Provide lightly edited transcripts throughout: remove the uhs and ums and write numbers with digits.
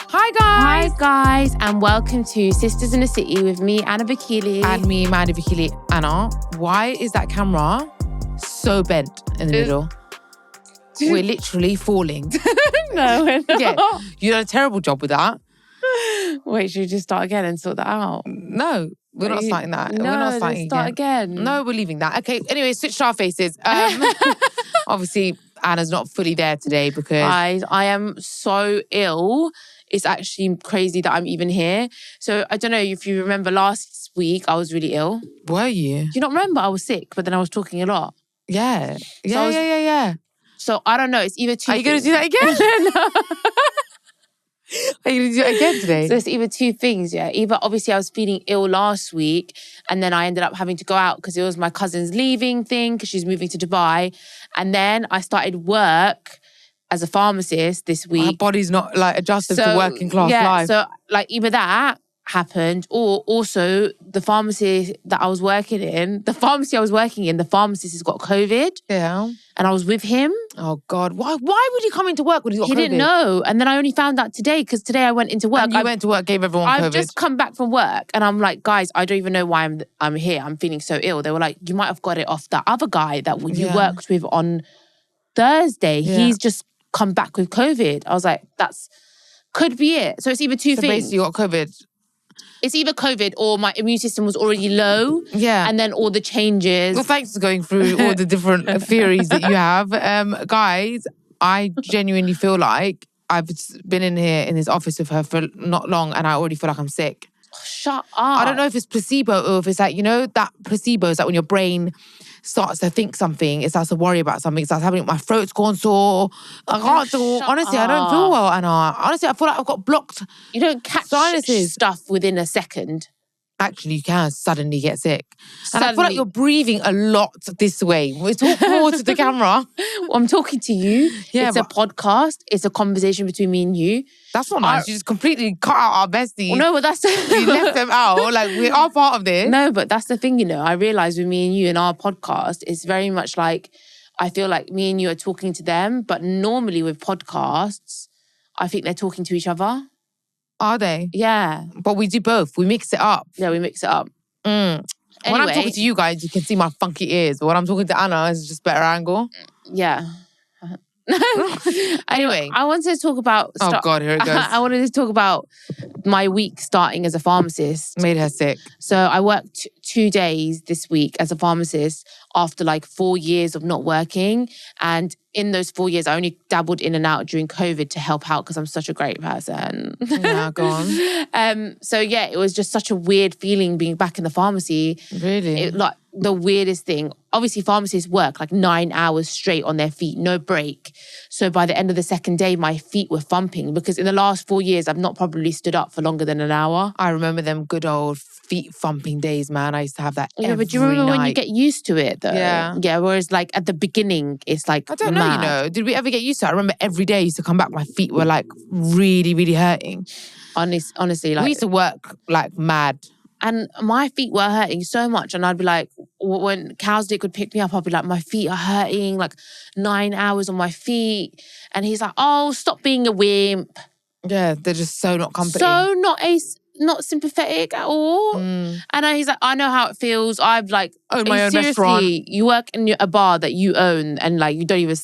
Hi guys, and welcome to Sisters in the City with me, Anna Bakili. And me, Mandy Bakili. Anna, why is that camera so bent in the middle? We're literally falling. No, we're not. Yeah, you done a terrible job with that. Wait, should we just start again and sort that out? No, we're not starting that. No, we're not starting let's start again. No, we're leaving that. Okay, anyway, switch to our faces. Obviously, Anna's not fully there today because... Guys, I am so ill. It's actually crazy that I'm even here. So I don't know if you remember last week, I was really ill. Were you? Do you not remember? I was sick, but then I was talking a lot. Yeah. Yeah. So I don't know. It's either two Are you going to do that again? No. Are you going to do it again today? So it's either two things, yeah. Either obviously I was feeling ill last week and then I ended up having to go out because it was my cousin's leaving thing because she's moving to Dubai. And then I started work as a pharmacist this week. Our body's not like adjusted to working class life. So like either that happened or also the pharmacy that I was working in, the pharmacist has got COVID. Yeah. And I was with him. Oh God, why would he come into work when he's got COVID? He didn't know. And then I only found out today because today I went into work. And you went to work, gave everyone COVID. I've just come back from work and I'm like, guys, I don't even know why I'm here. I'm feeling so ill. They were like, you might have got it off that other guy that you worked with on Thursday. Yeah. He's just come back with COVID. I was like, could be it. So it's either two things. Basically you got COVID. It's either COVID or my immune system was already low. Yeah. And then all the changes. Well, thanks for going through all the different theories that you have. Guys, I genuinely feel like I've been in here in this office with her for not long and I already feel like I'm sick. Shut up. I don't know if it's placebo or if it's like, you know, that placebo is like when your brain starts to think something, it starts to worry about something, it starts happening, my throat's gone sore, I can't talk. Honestly, I don't feel well, Anna. Honestly, I feel like I've got blocked You don't catch sinuses. Stuff within a second. Actually, you can suddenly get sick. And I feel like you're breathing a lot this way. We talk more to the camera. Well, I'm talking to you. Yeah, it's a podcast. It's a conversation between me and you. That's not nice. You just completely cut out our besties. Well, no, but that's... You left them out. Like, we are part of this. No, but that's the thing, you know. I realise with me and you in our podcast, it's very much like, I feel like me and you are talking to them, but normally with podcasts, I think they're talking to each other. Are they? Yeah. But we do both. We mix it up. Yeah, we mix it up. Anyway, when I'm talking to you guys, you can see my funky ears. But when I'm talking to Anna, it's just better angle. Yeah. Anyway, I wanted to talk about... Oh God, here it goes. I wanted to talk about my week starting as a pharmacist. Made her sick. So I worked 2 days this week as a pharmacist after like 4 years of not working. And in those 4 years, I only dabbled in and out during COVID to help out because I'm such a great person. Yeah, go on. So yeah, it was just such a weird feeling being back in the pharmacy. Really? Like the weirdest thing. Obviously, pharmacists work like 9 hours straight on their feet, no break. So by the end of the second day, my feet were thumping because in the last 4 years, I've not probably stood up for longer than an hour. I remember them good old feet thumping days, man. I used to have that every night. But do you remember when you get used to it though? Yeah. Yeah, whereas like at the beginning, it's like I don't know, you know. Did we ever get used to it? I remember every day I used to come back, my feet were like really, really hurting. Honestly, like... We used to work like mad. And my feet were hurting so much. And I'd be like, when Cowsdick would pick me up, I'd be like, my feet are hurting, like 9 hours on my feet. And he's like, oh, stop being a wimp. Yeah, they're just so not comforting. So not sympathetic at all. And he's like, I know how it feels. I've like, own my own restaurant. You work in a bar that you own and like, you don't even,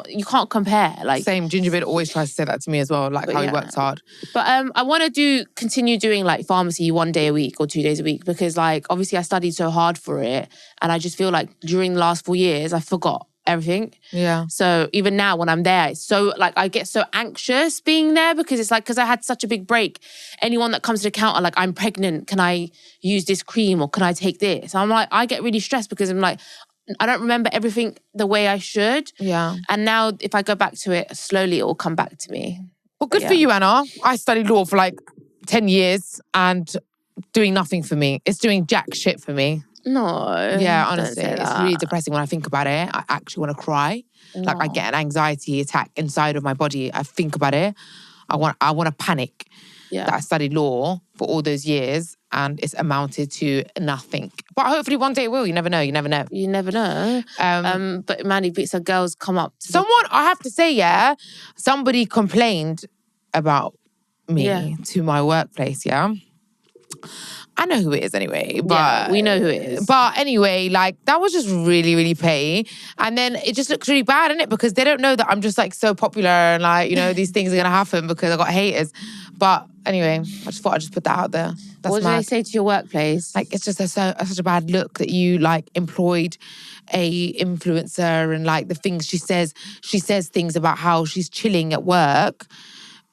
you can't compare. Like, same, Gingerbread always tries to say that to me as well, like how he works hard. But I want to continue doing like pharmacy 1 day a week or 2 days a week because like, obviously I studied so hard for it. And I just feel like during the last 4 years, I forgot everything. Yeah. So even now when I'm there, it's so like I get so anxious being there because it's like, because I had such a big break. Anyone that comes to the counter, like, I'm pregnant, can I use this cream or can I take this? I'm like, I get really stressed because I'm like, I don't remember everything the way I should. Yeah. And now if I go back to it, slowly it will come back to me. Well, good for you, Anna. I studied law for like 10 years and doing nothing for me. It's doing jack shit for me. No. Yeah, honestly, it's really depressing when I think about it. I actually want to cry. No. Like I get an anxiety attack inside of my body. I think about it. I want to panic. Yeah. That I studied law for all those years and it's amounted to nothing. But hopefully one day it will. You never know. You never know. You never know. But Mandy beats her girls come up to I have to say, yeah, somebody complained about me to my workplace, yeah? I know who it is anyway, but we know who it is. But anyway, like that was just really, really petty. And then it just looks really bad, innit? Because they don't know that I'm just like so popular and like, you know, these things are gonna happen because I got haters. But anyway, I just thought I'd just put that out there. That's what did they say to your workplace? Like it's just such a bad look that you like employed a influencer and like the things she says things about how she's chilling at work.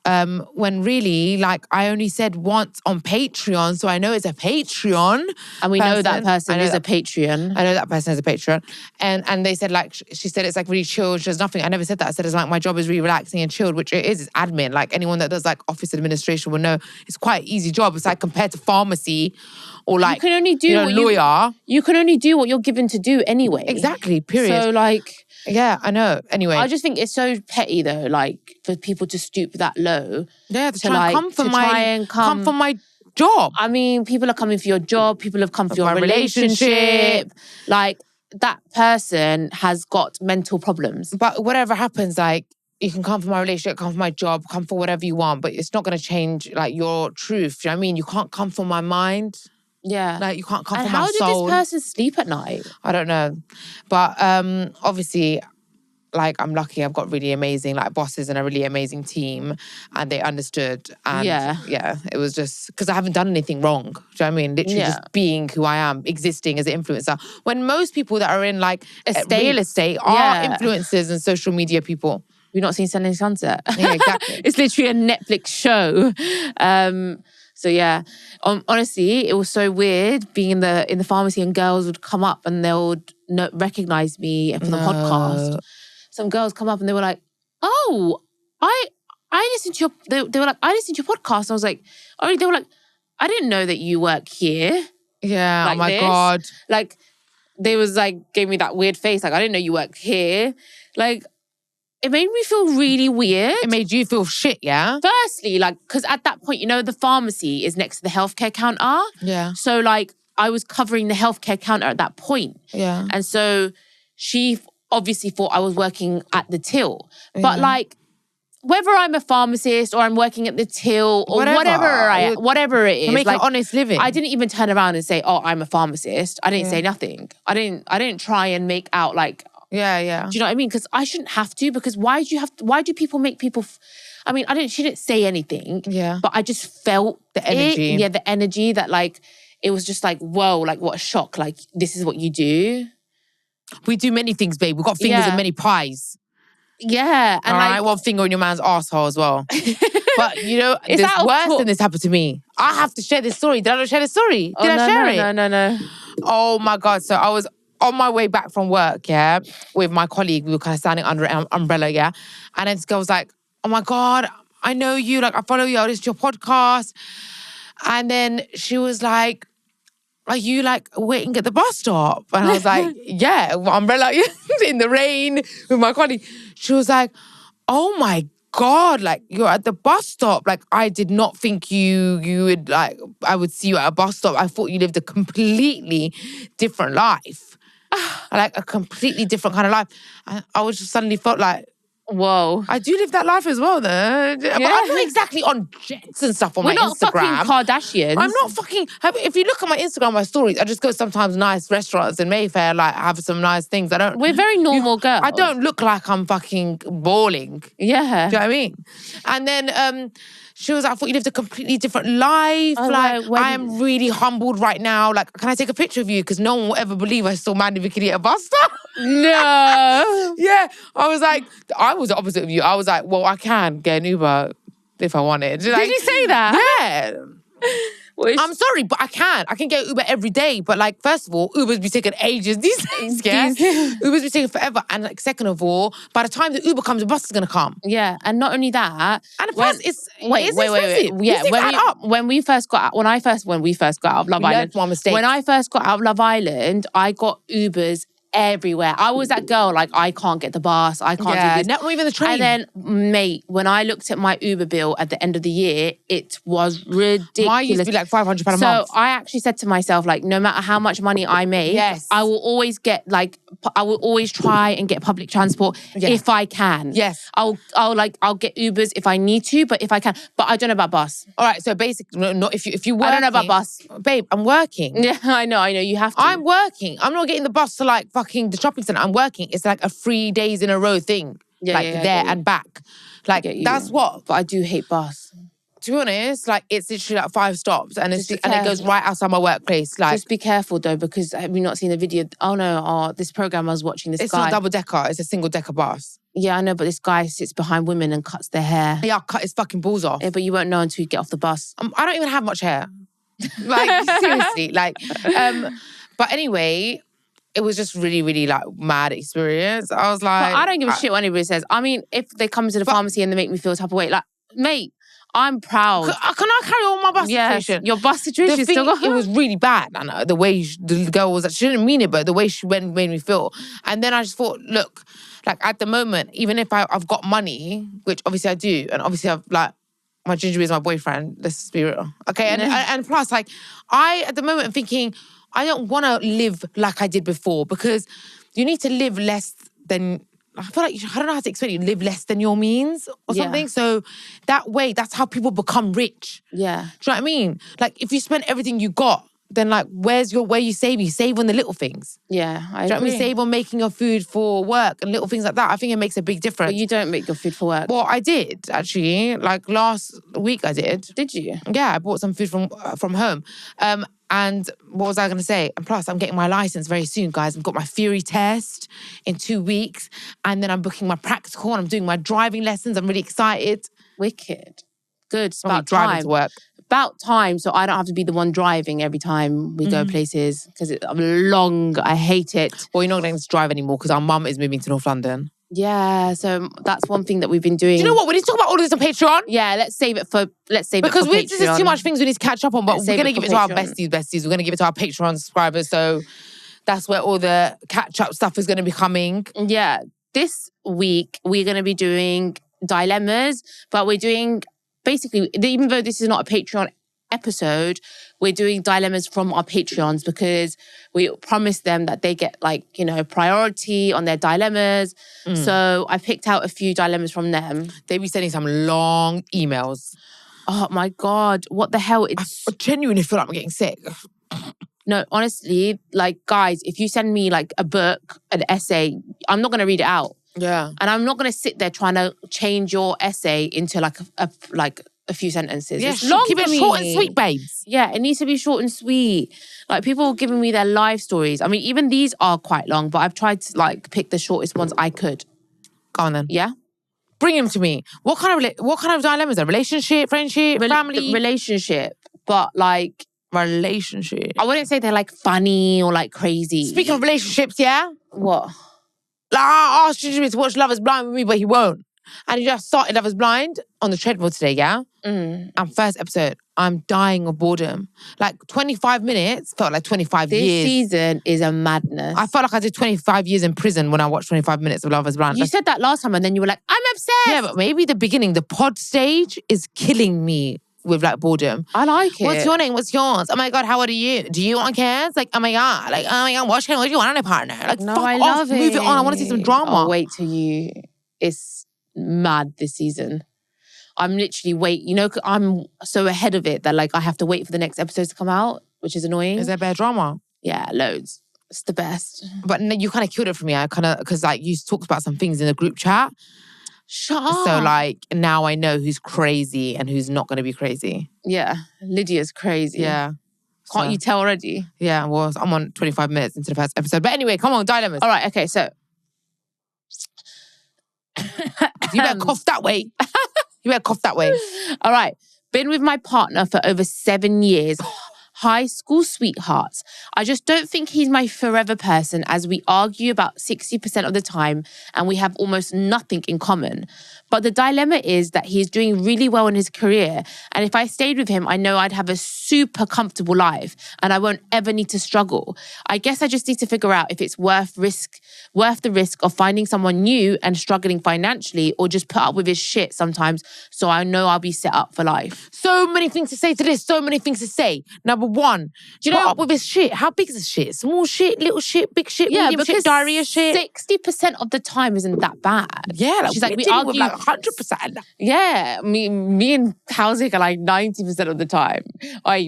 When really, like, I only said once on Patreon, so I know it's a Patreon. And we know that person is a Patreon. I know that person is a Patreon. And they said, like, she said it's like really chilled. She does nothing. I never said that. I said it's like my job is really relaxing and chilled, which it is. It's admin. Like anyone that does like office administration will know it's quite an easy job. It's like compared to pharmacy or like, you can only do lawyer. You can only do what you're given to do anyway. Exactly, period. So like... Yeah, I know. Anyway. I just think it's so petty though, like for people to stoop that low. Yeah, to try and come for my job. I mean, people are coming for your job, people have come for your relationship. Like that person has got mental problems. But whatever happens, like you can come for my relationship, come for my job, come for whatever you want, but it's not going to change like your truth. Do you know what I mean? You can't come for my mind. Yeah. Like you can't come for my soul. And how did this person sleep at night? I don't know. But obviously, like I'm lucky I've got really amazing like bosses and a really amazing team and they understood. And yeah, it was just because I haven't done anything wrong. Do you know what I mean? Literally just being who I am, existing as an influencer. When most people that are in like real estate are influencers and social media people. We've not seen Selling Sunset. Yeah, exactly. It's literally a Netflix show. So yeah, honestly, it was so weird being in the pharmacy and girls would come up and they would recognize me from the podcast. Some girls come up and they were like, "Oh, I listened to your." They were like, "I listened to your podcast." I was like, "Oh," they were like, "I didn't know that you work here." Yeah. Like oh my God. Like they was like gave me that weird face. Like I didn't know you worked here. Like. It made me feel really weird. It made you feel shit, yeah? Firstly, like, because at that point, you know, the pharmacy is next to the healthcare counter. Yeah. So, like, I was covering the healthcare counter at that point. Yeah. And so she obviously thought I was working at the till. But, like, whether I'm a pharmacist or I'm working at the till or whatever it is. To make an honest living. I didn't even turn around and say, "Oh, I'm a pharmacist." I didn't say nothing. I didn't try and make out like... Yeah. Do you know what I mean? Because I shouldn't have to. Because why do people make people? I mean, she didn't say anything. Yeah. But I just felt the energy. Yeah, the energy that like it was just like whoa, like what a shock! Like this is what you do. We do many things, babe. We've got fingers in many pies. Yeah, and all right, one finger in your man's arsehole as well. But you know, there's worse than this happened to me. I have to share this story. Did I not share the story? Did I share it? No. Oh my God! So I was on my way back from work, yeah, with my colleague. We were kind of standing under an umbrella, yeah. And then this girl was like, "Oh my God, I know you. Like, I follow you. I listen to your podcast." And then she was like, "Are you like waiting at the bus stop?" And I was like, "Yeah, umbrella in the rain with my colleague." She was like, "Oh my God, like you're at the bus stop. Like I did not think you would like, I would see you at a bus stop. I thought you lived a completely different life." Like a completely different kind of life. I was just suddenly felt like, whoa. I do live that life as well, though. But I'm not exactly on jets and stuff on my Instagram. We're not fucking Kardashians. I'm not fucking... If you look at my Instagram, my stories, I just go sometimes nice restaurants in Mayfair, like have some nice things. We're very normal girls. I don't look like I'm fucking balling. Yeah. Do you know what I mean? And then... she was like, "I thought you lived a completely different life. I am really humbled right now. Like, can I take a picture of you? Because no one will ever believe I saw Mandy Bikini at a bus stop." No. Yeah. I was like, I was the opposite of you. I was like, well, I can get an Uber if I wanted. Like, did you say that? Yeah. I'm sorry, but I can get Uber every day. But like, first of all, Ubers be taking ages these days, yeah? Ubers be taking forever. And like, second of all, by the time the Uber comes, the bus is going to come. Yeah, and not only that... And plus, it's expensive. Yeah, when we first got out of Love Island... One mistake. When I first got out of Love Island, I got Ubers everywhere. I was that girl, like, I can't get the bus, I can't do this. Not even the train. And then, mate, when I looked at my Uber bill at the end of the year, it was ridiculous. Mine used to be like £500 a month. So I actually said to myself, like, no matter how much money I make, I will always get, like, I will always try and get public transport if I can. Yes. I'll get Ubers if I need to, but if I can. But I don't know about bus. All right, so basically, not if you work. I don't know about bus. Babe, I'm working. Yeah, I know, you have to. I'm working. I'm not getting the bus to like fucking the shopping centre. I'm working. It's like a 3 days in a row thing. There and back. Like, that's what. But I do hate bus. To be honest, like, it's literally like 5 stops and it goes right outside my workplace. Like, just be careful though, because have you not seen the video? Oh no, this program I was watching, this guy. It's not double-decker, it's a single-decker bus. Yeah, I know, but this guy sits behind women and cuts their hair. Yeah, I'll cut his fucking balls off. Yeah, but you won't know until you get off the bus. I don't even have much hair. Like, seriously. Like, but anyway, it was just really, really like mad experience. I was like... But I don't give a shit what anybody says. I mean, if they come to the pharmacy and they make me feel type of way, like, mate, I'm proud. Can I carry on my bus situation? Your bus situation still got... It was really bad. And the way the girl was... She didn't mean it, but the way she made me feel. And then I just thought, look, like at the moment, even if I've got money, which obviously I do, and obviously I've like... My ginger is my boyfriend, let's be real. Okay, and plus, like, I, at the moment, am thinking, I don't want to live like I did before, because you need to live less than... I feel like, I don't know how to explain it, live less than your means or something. So that way, that's how people become rich. Yeah. Do you know what I mean? Like, if you spend everything you got, then like, where you save? You save on the little things. Yeah, I agree. Do you know what I mean? Save on making your food for work and little things like that. I think it makes a big difference. But you don't make your food for work. Well, I did, actually. Like, last week I did. Did you? Yeah, I bought some food from home. And what was I going to say? And plus, I'm getting my license very soon, guys. I've got my theory test in 2 weeks. And then I'm booking my practical and I'm doing my driving lessons. I'm really excited. Wicked. Good. It's about driving to work. About time, so I don't have to be the one driving every time we go places, because I'm long. I hate it. Well, you're not going to drive anymore because our mum is moving to North London. Yeah, so that's one thing that we've been doing. Do you know what? We need to talk about all of this on Patreon. Yeah, let's save it for because there's too much things we need to catch up on. But we're going to give it to our besties. We're going to give it to our Patreon subscribers. So that's where all the catch up stuff is going to be coming. Yeah, this week we're going to be doing dilemmas, but we're doing basically, even though this is not a Patreon episode, we're doing dilemmas from our Patreons, because we promised them that they get, like, you know, priority on their dilemmas. So I picked out a few dilemmas from them. They be sending some long emails. Oh my God, what the hell? I genuinely feel like I'm getting sick. No, honestly, like, guys, if you send me like a book, an essay, I'm not going to read it out. Yeah. And I'm not going to sit there trying to change your essay into like a few sentences. Yeah, it's long. Keep it short and sweet, babes. Yeah, it needs to be short and sweet. Like, people giving me their life stories. I mean, even these are quite long, but I've tried to like pick the shortest ones I could. Go on then. Yeah? Bring them to me. What kind of dilemmas are? Relationship, friendship, family? Relationship. But like... Relationship. I wouldn't say they're like funny or like crazy. Speaking of relationships, yeah? What? Like, I asked Jimmy to watch Love is Blind with me, but he won't. And he just started Love is Blind on the treadmill today, yeah? And first episode, I'm dying of boredom. Like, 25 minutes felt like 25 years. This season is a madness. I felt like I did 25 years in prison when I watched 25 minutes of Love is Blind. You said that last time and then you were like, I'm obsessed. Yeah, but maybe the beginning, the pod stage is killing me with like boredom. I like it. What's your name? What's yours? Oh my God, how old are you? Do you want kids? Like, oh my God. Like, oh my God, what do you want in a partner? Like, no, fuck I off. love it. Move it on. I want to see some drama. I'll wait till you... It's mad this season. I'm literally you know, I'm so ahead of it that like I have to wait for the next episodes to come out, which is annoying. Is there bad drama? Yeah, loads. It's the best. But you kind of killed it for me. I kind of, because like you talked about some things in the group chat. Shut up. So like now I know who's crazy and who's not going to be crazy. Yeah, Lydia's crazy. Yeah. Can't you tell already? Yeah, well, I'm on 25 minutes into the first episode. But anyway, come on, dilemmas. All right, okay, so. You better cough that way. You better cough that way. All right. Been with my partner for over 7 years. high school sweethearts. I just don't think he's my forever person, as we argue about 60% of the time and we have almost nothing in common. But the dilemma is that he's doing really well in his career. And if I stayed with him, I know I'd have a super comfortable life and I won't ever need to struggle. I guess I just need to figure out if it's worth the risk of finding someone new and struggling financially, or just put up with his shit sometimes so I know I'll be set up for life. So many things to say to this, so many things to say. Number one, do you know up with his shit? How big is his shit? Small shit, little shit, big shit, medium shit, diarrhea shit? 60% of the time isn't that bad. Yeah, like, she's like, we argue with like 100%. Yeah, me and Kauzik are like 90% of the time. I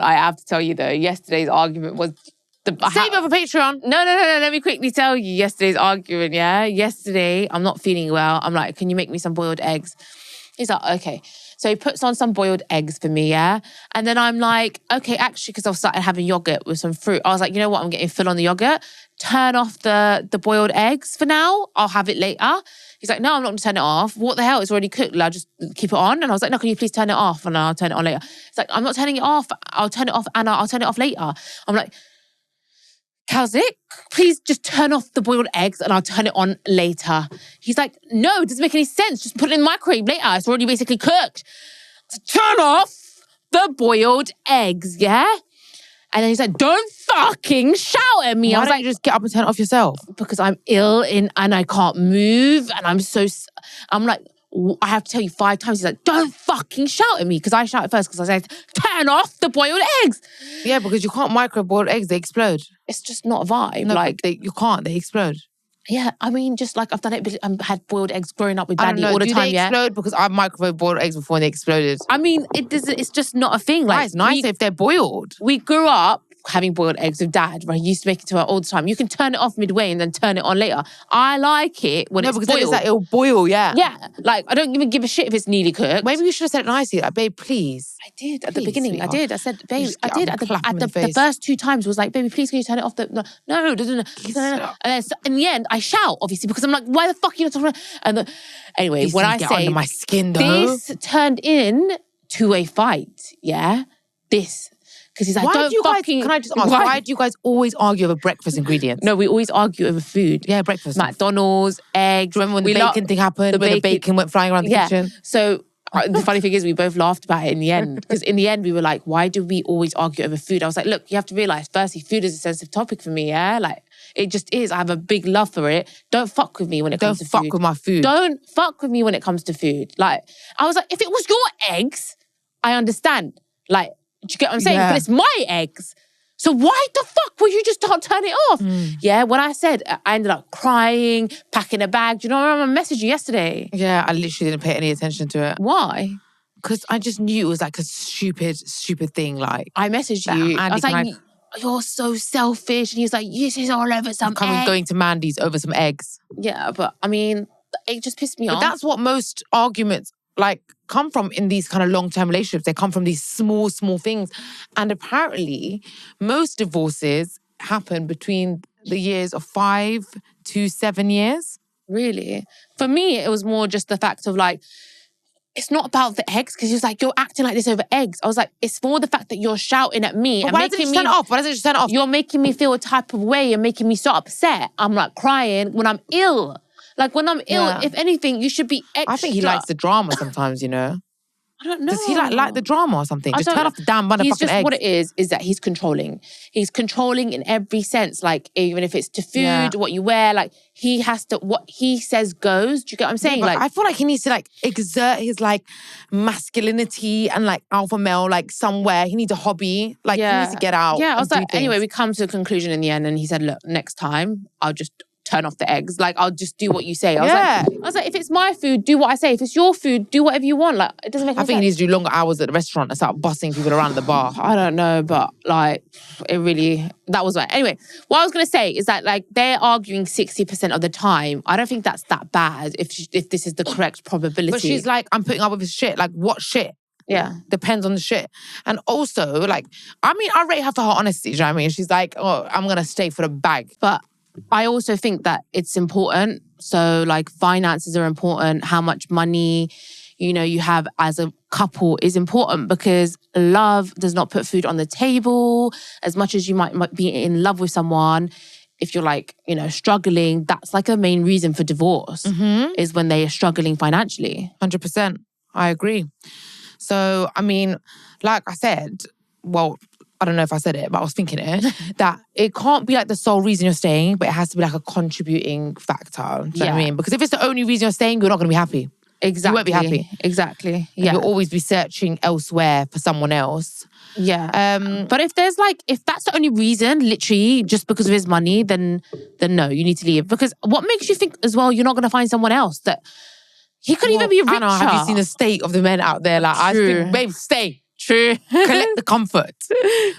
have to tell you though, yesterday's argument was save it for Patreon. No. Let me quickly tell you yesterday's argument, yeah? Yesterday, I'm not feeling well. I'm like, can you make me some boiled eggs? He's like, okay. So he puts on some boiled eggs for me, yeah? And then I'm like, okay, actually, because I've started having yogurt with some fruit. I was like, you know what? I'm getting full on the yogurt. Turn off the boiled eggs for now. I'll have it later. He's like, no, I'm not going to turn it off. What the hell? It's already cooked. I'll just keep it on. And I was like, no, can you please turn it off? And I'll turn it on later. He's like, I'm not turning it off. I'll turn it off, Anna. I'll turn it off later. I'm like, Kauzik, please just turn off the boiled eggs and I'll turn it on later. He's like, no, it doesn't make any sense. Just put it in the microwave later. It's already basically cooked. So turn off the boiled eggs, yeah? And then he's like, don't fucking shout at me. Why I was don't like, you just get up and turn it off yourself? Because I'm ill and I can't move and I'm like, I have to tell you 5 times. He's like, don't fucking shout at me. Because I shouted first because I said, turn off the boiled eggs. Yeah, because you can't microwave boiled eggs. They explode. It's just not a vibe. No, like you can't. They explode. Yeah, I mean, just like I've done it. I've had boiled eggs growing up with Daddy all the time. Do they explode? Because I've microwave boiled eggs before and they exploded. I mean, it's just not a thing. Like, it's nice if they're boiled. We grew up having boiled eggs with Dad, right? He used to make it to her all the time. You can turn it off midway and then turn it on later. I like it when it's boiled. No, because then it'll boil, yeah. Yeah, like I don't even give a shit if it's nearly cooked. Maybe you should have said it nicely, like, babe, please. I did at the beginning. Sweetheart. I did. I said, babe, I did at the first 2 times was like, baby, please can you turn it off? No. And then in the end, I shout, obviously, because I'm like, why the fuck are you not talking? And anyway, when I say under my skin, though. This turned in to a fight, yeah? Because he's like, can I just ask, why do you guys always argue over breakfast ingredients? No, we always argue over food. Yeah, breakfast. McDonald's, eggs. Do you remember when the bacon thing happened? When the bacon went flying around the kitchen? So the funny thing is we both laughed about it in the end. Because in the end we were like, why do we always argue over food? I was like, look, you have to realise, firstly, food is a sensitive topic for me, yeah? Like, it just is. I have a big love for it. Don't fuck with me when it comes to food. Don't fuck with my food. Don't fuck with me when it comes to food. Like, I was like, if it was your eggs, I understand. Like, do you get what I'm saying? Yeah. But it's my eggs. So why the fuck would you just not turn it off? Yeah, when I said, I ended up crying, packing a bag. Do you know what I messaged you yesterday? Yeah, I literally didn't pay any attention to it. Why? Because I just knew it was like a stupid thing. Like, I messaged you. I was like, you're so selfish. And he was like, this is all over some eggs. Going to Mandy's over some eggs. Yeah, but I mean, it just pissed me off. But that's what most arguments come from in these kind of long-term relationships. They come from these small things. And apparently, most divorces happen between the years of 5 to 7 years. Really? For me, it was more just the fact of like, it's not about the eggs, because he was like, you're acting like this over eggs. I was like, it's more the fact that you're shouting at me. But why doesn't it just turn it off? Why doesn't it just turn it off? You're making me feel a type of way. You're making me so upset. I'm like crying when I'm ill. Like, when I'm ill, if anything, you should be extra. I think he likes the drama sometimes, you know? I don't know. Does he like the drama or something? Just turn off the damn motherfucking eggs. What it is that he's controlling. He's controlling in every sense. Like, even if it's to food, what you wear, like, he has to, what he says goes. Do you get what I'm saying? Yeah, like, I feel like he needs to, like, exert his, like, masculinity and, like, alpha male, like, somewhere. He needs a hobby. Like, he needs to get out. Yeah, I was like, anyway, we come to a conclusion in the end, and he said, look, next time, I'll just turn off the eggs. Like, I'll just do what you say. I was like, if it's my food, do what I say. If it's your food, do whatever you want. Like, it doesn't make any sense. I think he needs to do longer hours at the restaurant and start bossing people around the bar. I don't know, but like, it really, that was right. Anyway, what I was going to say is that, like, they're arguing 60% of the time. I don't think that's that bad if this is the correct probability. But she's like, I'm putting up with his shit. Like, what shit? Yeah. Depends on the shit. And also, like, I mean, I rate her for her honesty, do you know what I mean? She's like, oh, I'm going to stay for the bag. But I also think that it's important. So, like, finances are important. How much money you have as a couple is important, because love does not put food on the table. As much as you might be in love with someone, if you're like, struggling, that's like a main reason for divorce, is when they are struggling financially. 100%. I agree. So, I mean, like I said, well, I don't know if I said it, but I was thinking it, that it can't be like the sole reason you're staying, but it has to be like a contributing factor. Do you know what I mean? Because if it's the only reason you're staying, you're not going to be happy. Exactly. You won't be happy. Exactly. Yeah. You'll always be searching elsewhere for someone else. Yeah. But if that's the only reason, literally just because of his money, then no, you need to leave. Because what makes you think as well you're not going to find someone else that he could even be richer? Anna, have you seen the state of the men out there? Like, I think, babe, stay. True. Collect the comfort.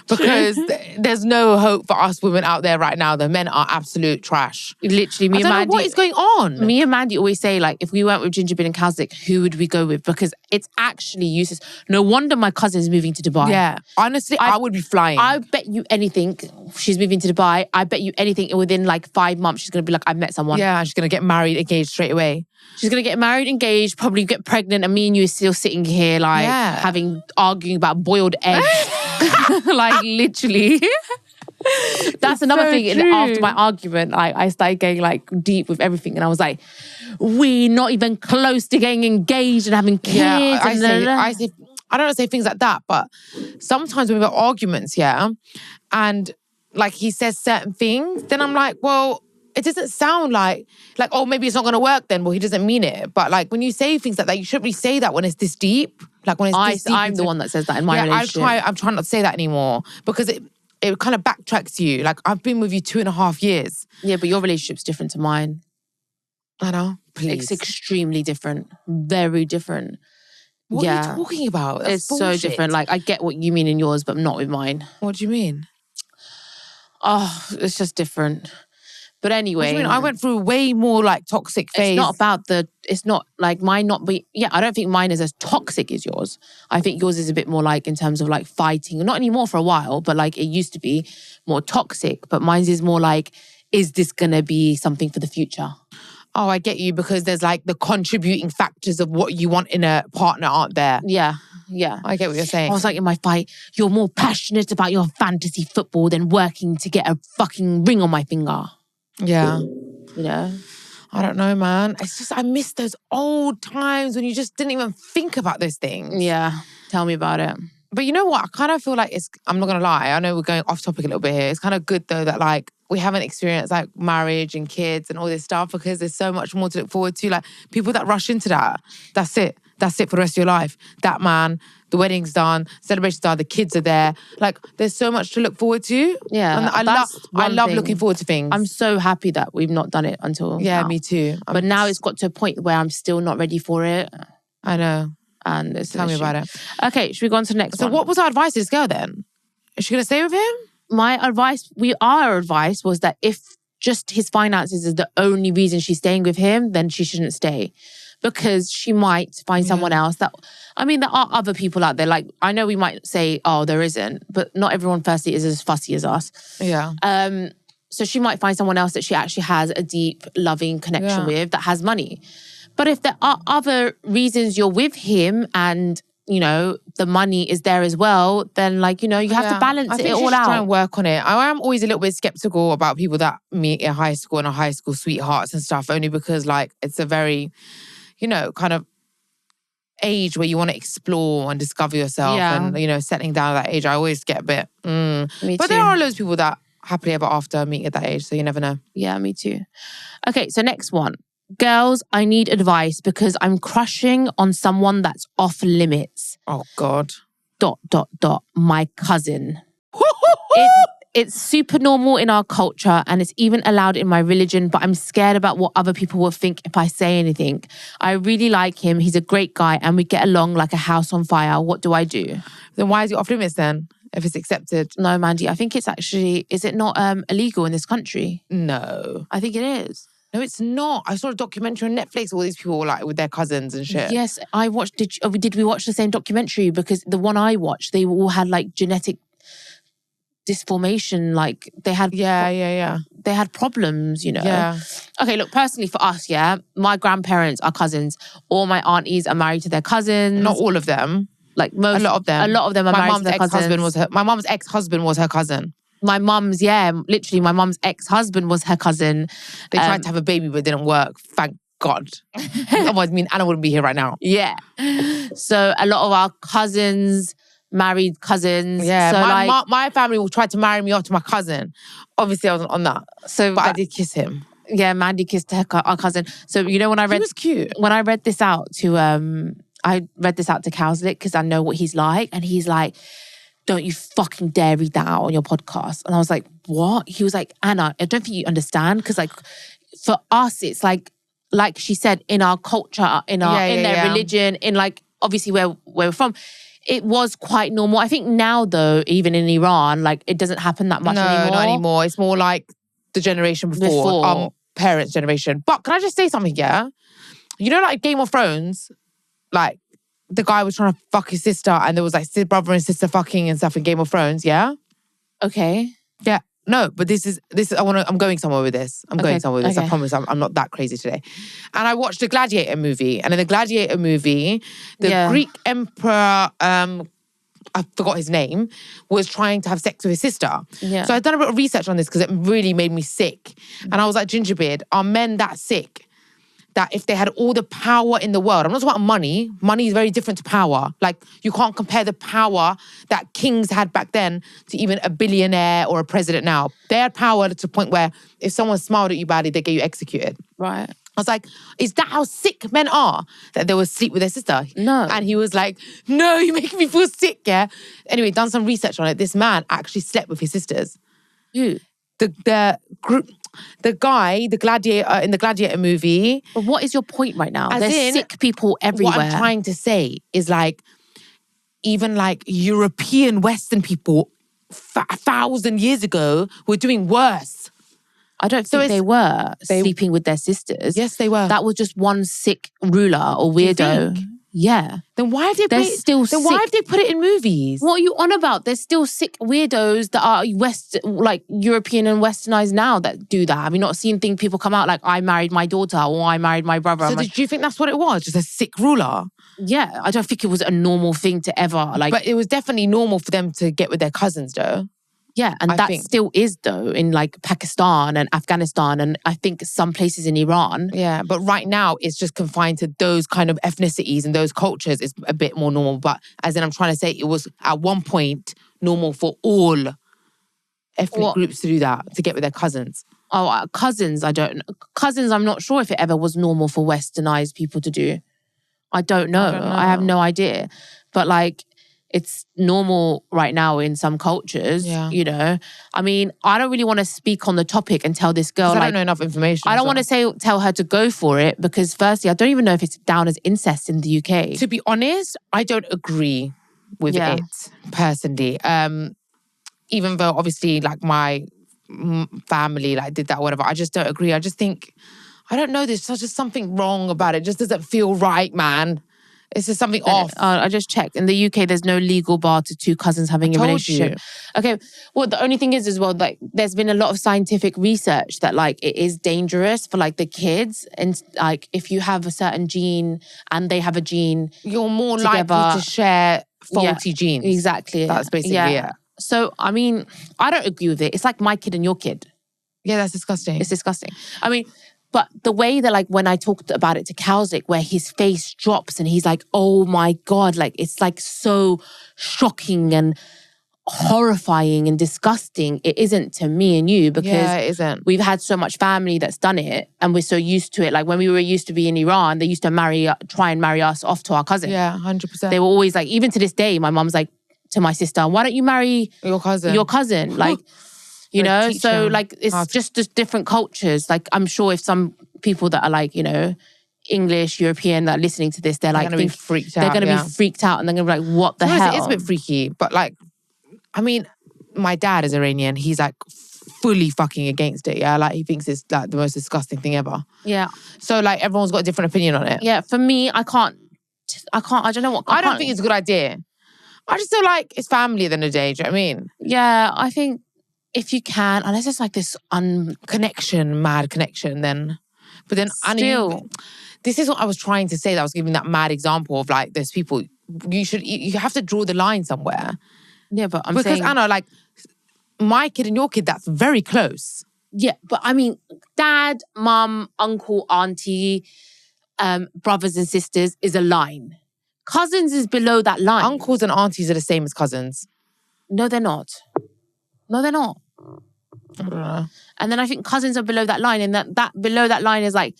Because there's no hope for us women out there right now. The men are absolute trash. Literally, I don't know what is going on. Me and Mandy always say, like, if we weren't with Gingerbread and Kazakh, who would we go with? Because it's actually useless. No wonder my cousin's moving to Dubai. Yeah. Honestly, I would be flying. I bet you anything she's moving to Dubai. I bet you anything within like 5 months she's going to be like, I've met someone. Yeah, she's going to get married, engaged straight away. She's going to get married, engaged, probably get pregnant, and me and you are still sitting here like arguing about boiled eggs. Like literally. That's another thing. True. After my argument, I started getting like deep with everything, and I was like, we're not even close to getting engaged and having kids. Yeah, I don't want to say things like that, but sometimes when we've got arguments, and like he says certain things, then I'm like, well, it doesn't sound like, oh, maybe it's not going to work then. Well, he doesn't mean it. But like when you say things like that, you shouldn't really say that when it's this deep. Like when it's this deep. I'm the one that says that in my relationship. I'm trying not to say that anymore because it kind of backtracks you. Like I've been with you 2.5 years. Yeah, but your relationship's different to mine. I know. Please. It's extremely different. Very different. What are you talking about? That's it's bullshit. So different. Like I get what you mean in yours, but not with mine. What do you mean? Oh, it's just different. But anyway. What do you mean? I went through way more like toxic phase. It's not like mine not be, I don't think mine is as toxic as yours. I think yours is a bit more like in terms of like fighting. Not anymore for a while, but like it used to be more toxic. But mine's is more like, is this going to be something for the future? Oh, I get you, because there's like the contributing factors of what you want in a partner aren't there. Yeah. I get what you're saying. I was like, in my fight, you're more passionate about your fantasy football than working to get a fucking ring on my finger. Yeah. I don't know, man. It's just, I miss those old times when you just didn't even think about those things. Yeah. Tell me about it. But you know what? I kind of feel like I'm not going to lie. I know we're going off topic a little bit here. It's kind of good though that like we haven't experienced like marriage and kids and all this stuff, because there's so much more to look forward to. Like people that rush into that, that's it. That's it for the rest of your life. That man, the wedding's done, celebration's done, the kids are there. Like there's so much to look forward to. Yeah. And I love looking forward to things. I'm so happy that we've not done it until now. Me too. But now it's got to a point where I'm still not ready for it. I know. And it's Tell me about it. Okay, should we go on to the next one? So what was our advice to this girl then? Is she going to stay with him? Our advice was that if just his finances is the only reason she's staying with him, then she shouldn't stay. Because she might find someone else there are other people out there. Like, I know we might say, oh, there isn't, but not everyone firstly is as fussy as us. Yeah. So she might find someone else that she actually has a deep, loving connection with that has money. But if there are other reasons you're with him and, the money is there as well, then you have to balance it all out. Try and work on it. I am always a little bit skeptical about people that meet in high school and are high school sweethearts and stuff, only because it's a very, kind of age where you want to explore and discover yourself and, settling down at that age. I always get a bit, Me But too. there are loads of people that happily ever after meeting at that age, so you never know. Yeah, me too. Okay, so next one. Girls, I need advice because I'm crushing on someone that's off limits. Oh, God. ... My cousin. It's super normal in our culture and it's even allowed in my religion, but I'm scared about what other people will think if I say anything. I really like him. He's a great guy and we get along like a house on fire. What do I do? Then why is he off limits then, if it's accepted? No, Mandy, I think it's actually... Is it not illegal in this country? No. I think it is. No, it's not. I saw a documentary on Netflix. All these people were with their cousins and shit. Yes, I watched. Did we watch the same documentary? Because the one I watched, they all had genetic disformation. They had they had problems, you know. Yeah. Okay, look, personally for us, my grandparents are cousins. All my aunties are married to their cousins. Not all of them. Like most, a lot of them. A lot of them are married to their cousins. My mum's ex-husband was her cousin. My mum's, literally my mum's ex-husband was her cousin. They tried to have a baby, but it didn't work. Thank God. Otherwise, me and Anna wouldn't be here right now. Yeah. So a lot of our cousins married cousins. Yeah, so my family tried to marry me off to my cousin. Obviously, I wasn't on that. But I did kiss him. Yeah, Mandy kissed our cousin. So you know when I read, he was cute. When I read this out to Cowslick because I know what he's like, and he's like, "Don't you fucking dare read that out on your podcast." And I was like, "What?" He was like, "Anna, I don't think you understand because like for us, it's like she said, in our culture, in their religion, in like obviously where we're from." It was quite normal. I think now, though, even in Iran, like it doesn't happen that much anymore. No, not anymore. It's more like the generation before. Our parents' generation. But can I just say something, yeah? You know, like Game of Thrones, like the guy was trying to fuck his sister and there was like brother and sister fucking and stuff in Game of Thrones, yeah? Okay. Yeah. No, but this is I'm going somewhere with this. Going somewhere with this. I promise I'm not that crazy today. And I watched the Gladiator movie. And in the Gladiator movie, the Greek emperor, I forgot his name, was trying to have sex with his sister. Yeah. So I'd done a bit of research on this because it really made me sick. And I was like, Gingerbeard, are men that sick? That if they had all the power in the world, I'm not talking about money. Money is very different to power. Like, you can't compare the power that kings had back then to even a billionaire or a president now. They had power to the point where if someone smiled at you badly, they get you executed. Right. I was like, is that how sick men are? That they would sleep with their sister? No. And he was like, no, you're making me feel sick, yeah? Anyway, done some research on it. This man actually slept with his sisters. Who? The guy, the gladiator in the Gladiator movie. But what is your point right now? There's sick people everywhere. What I'm trying to say is like, even like European Western people 1,000 years ago were doing worse. I don't think they were sleeping with their sisters. Yes, they were. That was just one sick ruler or weirdo. Yeah. Then why have they Why have they put it in movies? What are you on about? There's still sick weirdos that are like European and westernized now that do that. Have you not seen people come out like, I married my daughter or I married my brother? So do you think that's what it was? Just a sick ruler? Yeah. I don't think it was a normal thing to ever like. But it was definitely normal for them to get with their cousins though. Yeah, and that still is though in like Pakistan and Afghanistan and I think some places in Iran. Yeah, but right now it's just confined to those kind of ethnicities and those cultures. It's a bit more normal. But as in I'm trying to say, it was at one point normal for all ethnic groups to do that, to get with their cousins. Oh, cousins, I don't know. Cousins, I'm not sure if it ever was normal for westernized people to do. I don't know. I have no idea. But like, it's normal right now in some cultures, you know. I mean, I don't really want to speak on the topic and tell this girl. I don't know enough information. I don't want to tell her to go for it because firstly, I don't even know if it's down as incest in the UK. To be honest, I don't agree with it personally. Even though obviously like my family like did that or whatever, I just don't agree. I just think, I don't know, there's just something wrong about it. It just doesn't feel right, man. It's just something off. I just checked. In the UK, there's no legal bar to two cousins having a relationship. Okay. Well, the only thing is as well, like, there's been a lot of scientific research that, like, it is dangerous for, like, the kids. And, like, if you have a certain gene and they have a gene, you're more likely to share faulty genes. Exactly. That's basically it. So, I mean, I don't agree with it. It's like my kid and your kid. Yeah, that's disgusting. It's disgusting. I mean, but the way that, like, when I talked about it to Cowslick, where his face drops and he's like, oh my God, like, it's like so shocking and horrifying and disgusting. It isn't to me and you because it isn't. We've had so much family that's done it and we're so used to it. Like, when we were used to be in Iran, they used to try and marry us off to our cousin. Yeah, 100%. They were always like, even to this day, my mum's like to my sister, why don't you marry your cousin? Like, you know, so like it's just different cultures. Like I'm sure if some people that are like, you know, English, European that are listening to this, they're like going to be freaked out. They're going to be freaked out and they're going to be like, what the hell? It is a bit freaky, but like, I mean, my dad is Iranian. He's like fully fucking against it. Yeah, like he thinks it's like the most disgusting thing ever. Yeah. So like everyone's got a different opinion on it. Yeah. For me, I don't know what. I don't think it's a good idea. I just feel like it's family at the end of the day. Do you know what I mean? Yeah, I think if you can, unless it's like this mad connection, then. But then, still, this is what I was trying to say. That I was giving that mad example of like, there's people, you have to draw the line somewhere. Yeah, but I'm because saying... Anna, like, my kid and your kid, that's very close. Yeah, but I mean, dad, mum, uncle, auntie, brothers and sisters is a line. Cousins is below that line. Uncles and aunties are the same as cousins. No, they're not. No, they're not. I don't know. And then I think cousins are below that line, and that below that line is like,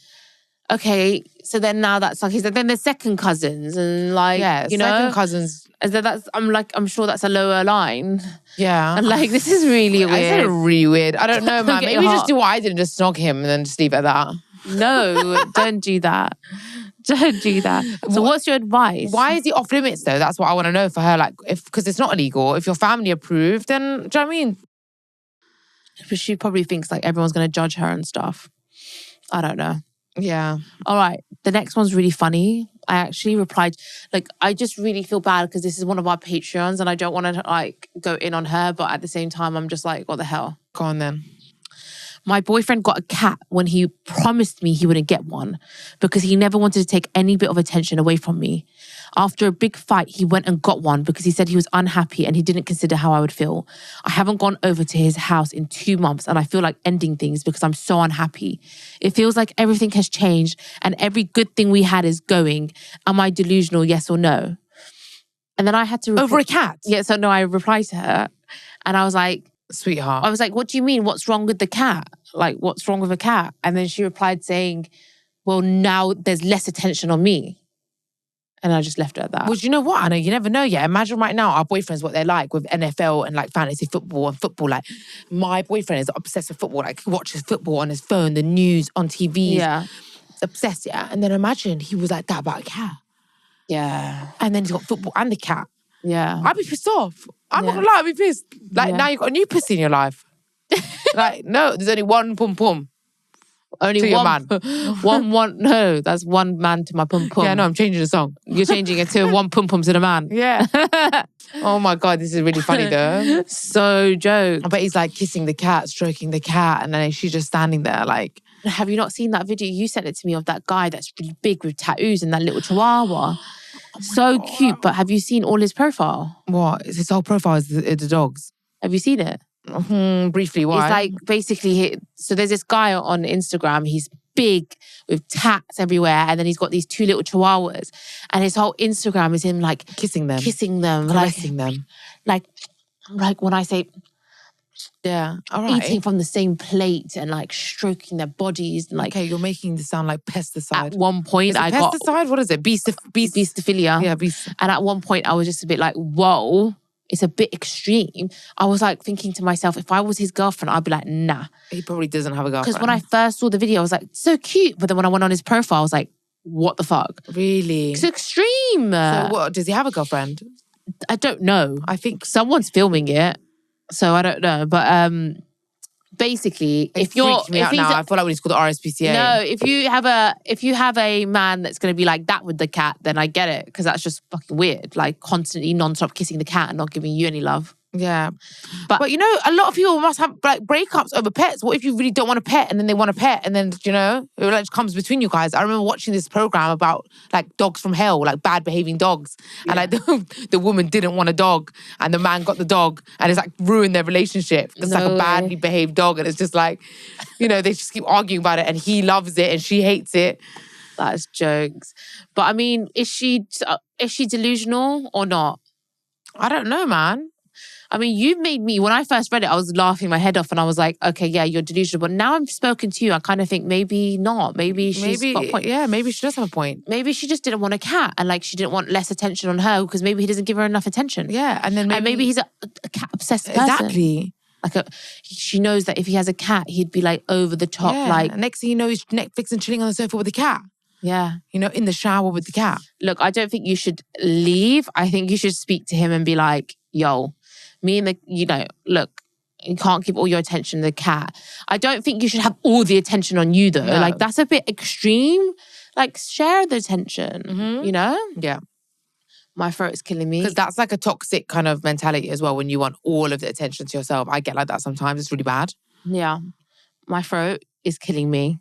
okay, so then now that's like, then there's second cousins, and like, second cousins. I'm sure that's a lower line. Yeah. And like, this is really weird. I said it really weird. I don't know, man. Maybe just do what I did and just snog him and then just leave it at that. No, don't do that. Don't do that. So what's your advice? Why is he off limits though? That's what I want to know for her. Like, because it's not illegal. If your family approved, then, do you know what I mean? But she probably thinks like everyone's going to judge her and stuff. I don't know. Yeah. All right. The next one's really funny. I actually replied, like, I just really feel bad because this is one of our Patreons and I don't want to like go in on her, but at the same time, I'm just like, what the hell? Go on then. My boyfriend got a cat when he promised me he wouldn't get one because he never wanted to take any bit of attention away from me. After a big fight, he went and got one because he said he was unhappy and he didn't consider how I would feel. I haven't gone over to his house in 2 months and I feel like ending things because I'm so unhappy. It feels like everything has changed and every good thing we had is going. Am I delusional, yes or no? And then I had to... Over a cat? Yeah, so no, I replied to her and I was like... Sweetheart. I was like, what do you mean? What's wrong with the cat? Like, what's wrong with a cat? And then she replied saying, well, now there's less attention on me. And I just left it at that. Well, you know what, Anna? You never know yet. Imagine right now our boyfriends, what they're like with NFL and like fantasy football and football. Like, my boyfriend is obsessed with football. Like, he watches football on his phone, the news, on TV. Yeah. Obsessed, yeah. And then imagine he was like that about a cat. Yeah. And then he's got football and the cat. Yeah. I'd be pissed off. I'm not gonna lie, I'd be pissed. Like, now you've got a new pussy in your life. Like, no, there's only one pum pum. Only to one man. No, that's one man to my pum pum. Yeah, no, I'm changing the song. You're changing it to one pum pum to the man. Yeah. Oh my God, this is really funny though. So joke. But he's like kissing the cat, stroking the cat, and then she's just standing there like... Have you not seen that video? You sent it to me of that guy that's really big with tattoos and that little chihuahua. So cute, but have you seen all his profile? What? His whole profile is the dogs. Have you seen it? Briefly, why? It's like basically, so there's this guy on Instagram, he's big with tats everywhere, and then he's got these 2 little chihuahuas, and his whole Instagram is him like kissing them, caressing them. Like when I say, yeah, all right. Eating from the same plate and like stroking their bodies. And, like, okay, you're making this sound like pesticide. At one point, I got pesticide. What is it? Beastophilia. Yeah, And at one point, I was just a bit like, whoa. It's a bit extreme. I was like thinking to myself, if I was his girlfriend, I'd be like, nah. He probably doesn't have a girlfriend. Because when I first saw the video, I was like, so cute. But then when I went on his profile, I was like, what the fuck? Really? It's extreme. So what, does he have a girlfriend? I don't know. I think someone's filming it. So I don't know. But basically, if you're... I feel like we need to call the RSPCA. No, if you have a man that's going to be like that with the cat, then I get it. Because that's just fucking weird. Like constantly non-stop kissing the cat and not giving you any love. Yeah. But you know, a lot of people must have like breakups over pets. What if you really don't want a pet and then they want a pet and then, you know, it like comes between you guys. I remember watching this program about like dogs from hell, like bad behaving dogs. Yeah. And like the woman didn't want a dog and the man got the dog and it's like ruined their relationship. It's like a badly behaved dog and it's just like, you know, they just keep arguing about it and he loves it and she hates it. That's jokes. But I mean, is she delusional or not? I don't know, man. I mean, you've made me, when I first read it, I was laughing my head off and I was like, okay, yeah, you're delusional. But now I've spoken to you, I kind of think maybe not. Maybe she's got a point. Yeah, maybe she does have a point. Maybe she just didn't want a cat and like she didn't want less attention on her because maybe he doesn't give her enough attention. Yeah, and then maybe he's a cat-obsessed person. Exactly. Like she knows that if he has a cat, he'd be like over the top. Yeah. Like next thing you know, he's Netflix and chilling on the sofa with the cat. Yeah. You know, in the shower with the cat. Look, I don't think you should leave. I think you should speak to him and be like, yo, me and the, you know, look, you can't give all your attention to the cat. I don't think you should have all the attention on you though. No. Like that's a bit extreme. Like share the attention, you know? Yeah. My throat is killing me. Because that's like a toxic kind of mentality as well when you want all of the attention to yourself. I get like that sometimes. It's really bad. Yeah. My throat is killing me.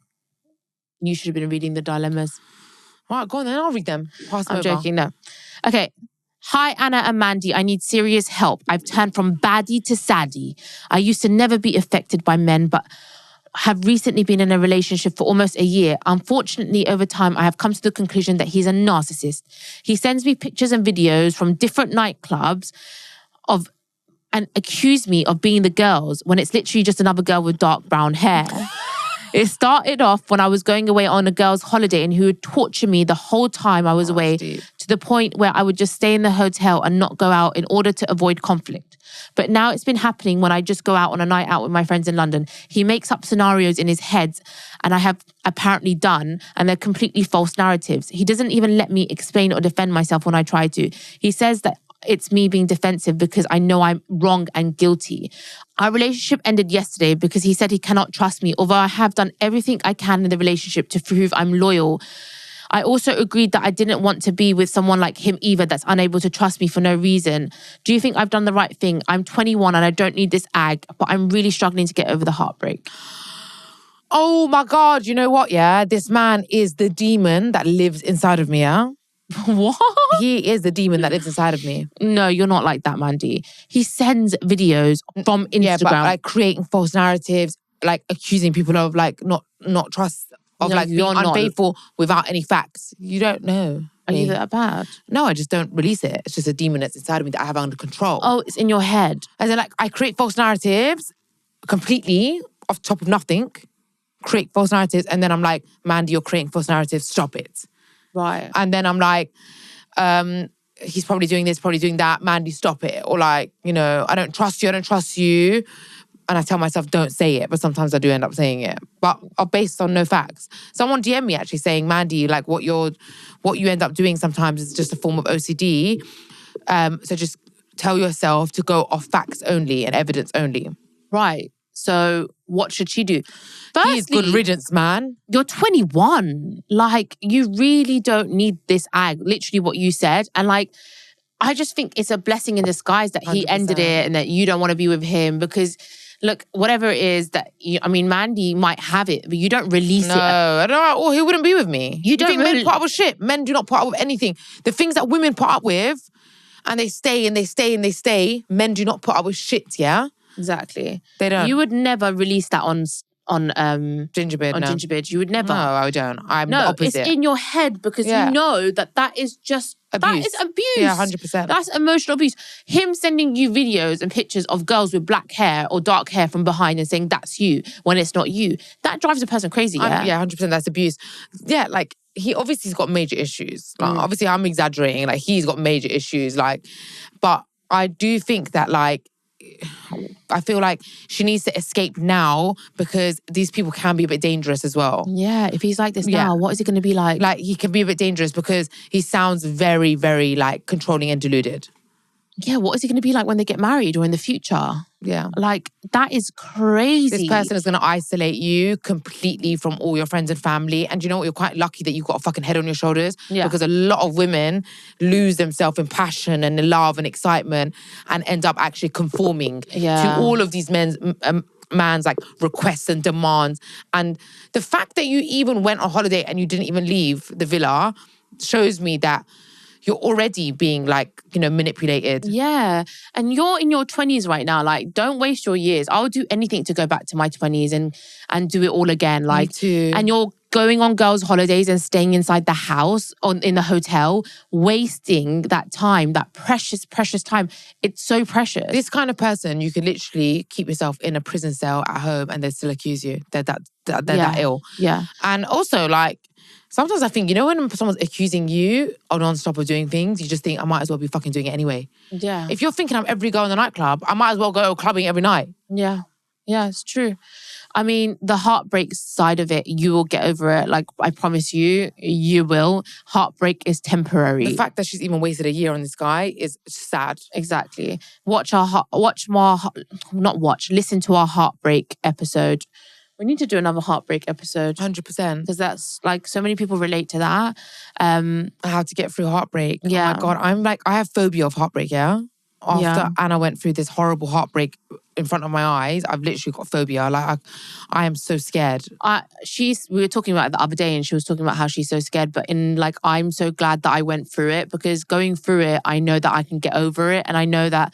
You should have been reading the dilemmas. All right, go on then. I'll read them. I'm joking, no. Okay. Hi, Anna and Mandy. I need serious help. I've turned from baddie to saddie. I used to never be affected by men, but have recently been in a relationship for almost a year. Unfortunately, over time, I have come to the conclusion that he's a narcissist. He sends me pictures and videos from different nightclubs and accuse me of being the girls when it's literally just another girl with dark brown hair. It started off when I was going away on a girl's holiday and he would torture me the whole time I was away to the point where I would just stay in the hotel and not go out in order to avoid conflict. But now it's been happening when I just go out on a night out with my friends in London. He makes up scenarios in his head and I have apparently done, and they're completely false narratives. He doesn't even let me explain or defend myself when I try to. He says that it's me being defensive because I know I'm wrong and guilty. Our relationship ended yesterday because he said he cannot trust me, although I have done everything I can in the relationship to prove I'm loyal. I also agreed that I didn't want to be with someone like him either that's unable to trust me for no reason. Do you think I've done the right thing? I'm 21 and I don't need this ag, but I'm really struggling to get over the heartbreak. Oh my God, you know what, yeah? This man is the demon that lives inside of me, yeah? What? He is the demon that lives inside of me. No, you're not like that, Mandy. He sends videos from Instagram. Yeah, but like creating false narratives, like accusing people of like not trust, of like being unfaithful without any facts. You don't know. Are you that bad? No, I just don't release it. It's just a demon that's inside of me that I have under control. Oh, it's in your head. And then like I create false narratives completely off top of nothing. Create false narratives and then I'm like, Mandy, you're creating false narratives, stop it. Right. And then I'm like, he's probably doing this, probably doing that. Mandy, stop it. Or like, you know, I don't trust you. And I tell myself, don't say it. But sometimes I do end up saying it. But based on no facts. Someone DM'd me actually saying, Mandy, like what you end up doing sometimes is just a form of OCD. So just tell yourself to go off facts only and evidence only. Right. So what should she do? Firstly, he's good riddance, man. You're 21. Like, you really don't need this ag. Literally what you said. And like, I just think it's a blessing in disguise that he 100%. Ended it and that you don't want to be with him because, look, whatever it is that, Mandy might have it, but you don't release it. No, I don't know. Or he wouldn't be with me. You don't think men put up with shit. Men do not put up with anything. The things that women put up with and they stay and they stay and they stay, men do not put up with shit, yeah? Exactly. They don't. You would never release that on Gingerbread. On Gingerbread. You would never. No, I don't. I'm the opposite. It's in your head because you know that is just abuse. That is abuse. Yeah, 100%. That's emotional abuse. Him sending you videos and pictures of girls with black hair or dark hair from behind and saying that's you when it's not you. That drives a person crazy. Yeah, 100%. That's abuse. Yeah, like he obviously has got major issues. Like, obviously, I'm exaggerating. Like he's got major issues. Like, but I do think that like. I feel like she needs to escape now because these people can be a bit dangerous as well. Yeah, if he's like this now, what is he going to be like? Like, he can be a bit dangerous because he sounds very, very, like, controlling and deluded. Yeah, what is he going to be like when they get married or in the future? Yeah. Like, that is crazy. This person is going to isolate you completely from all your friends and family. And you know what? You're quite lucky that you've got a fucking head on your shoulders. Yeah. Because a lot of women lose themselves in passion and in love and excitement and end up actually conforming to all of these man's like requests and demands. And the fact that you even went on holiday and you didn't even leave the villa shows me that you're already being like, manipulated. Yeah. And you're in your 20s right now. Like, don't waste your years. I'll do anything to go back to my 20s and do it all again. Like, me too. And you're going on girls' holidays and staying inside the house in the hotel, wasting that time, that precious, precious time. It's so precious. This kind of person, you could literally keep yourself in a prison cell at home and they still accuse you. They're that ill. Yeah. And also, like, sometimes I think, when someone's accusing you or non-stop of doing things, you just think, I might as well be fucking doing it anyway. Yeah. If you're thinking I'm every girl in the nightclub, I might as well go clubbing every night. Yeah. Yeah, it's true. I mean, the heartbreak side of it, you will get over it. Like, I promise you, you will. Heartbreak is temporary. The fact that she's even wasted a year on this guy is sad. Exactly. Listen to our heartbreak episode We need to do another heartbreak episode. 100%. Because that's like, so many people relate to that. How to get through heartbreak. Yeah. Oh my God, I have phobia of heartbreat, yeah? After Anna went through this horrible heartbreak in front of my eyes, I've literally got phobia. Like, I am so scared. We were talking about it the other day and she was talking about how she's so scared. But I'm so glad that I went through it, because going through it, I know that I can get over it. And I know that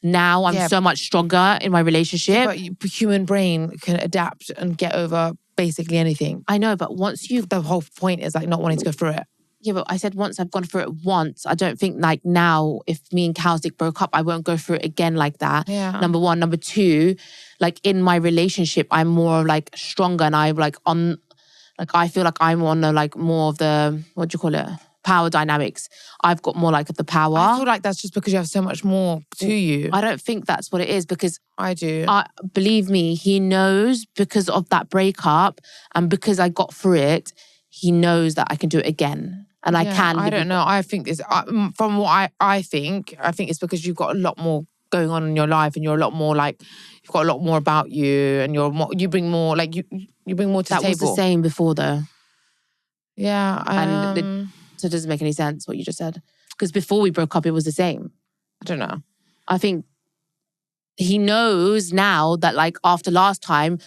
now I'm so much stronger in my relationship. But the human brain can adapt and get over basically anything. I know, but the whole point is like not wanting to go through it. Yeah, but I said once I've gone through it once, I don't think like now, if me and Cowsick broke up, I won't go through it again like that. Yeah. Number one. Number two, like in my relationship, I'm more like stronger and I feel like I'm on the like more of the, what do you call it? Power dynamics. I've got more like the power. I feel like that's just because you have so much more to you. I don't think that's what it is, because I do. Believe me, he knows because of that breakup and because I got through it, he knows that I can do it again. And I can. I don't know. I think this, from what I think it's because you've got a lot more going on in your life and you're a lot more like, you've got a lot more about you and you bring more, like you bring more to the table. That was the same before though. Yeah. So it doesn't make any sense what you just said. Because before we broke up, it was the same. I don't know. I think he knows now that like after last time,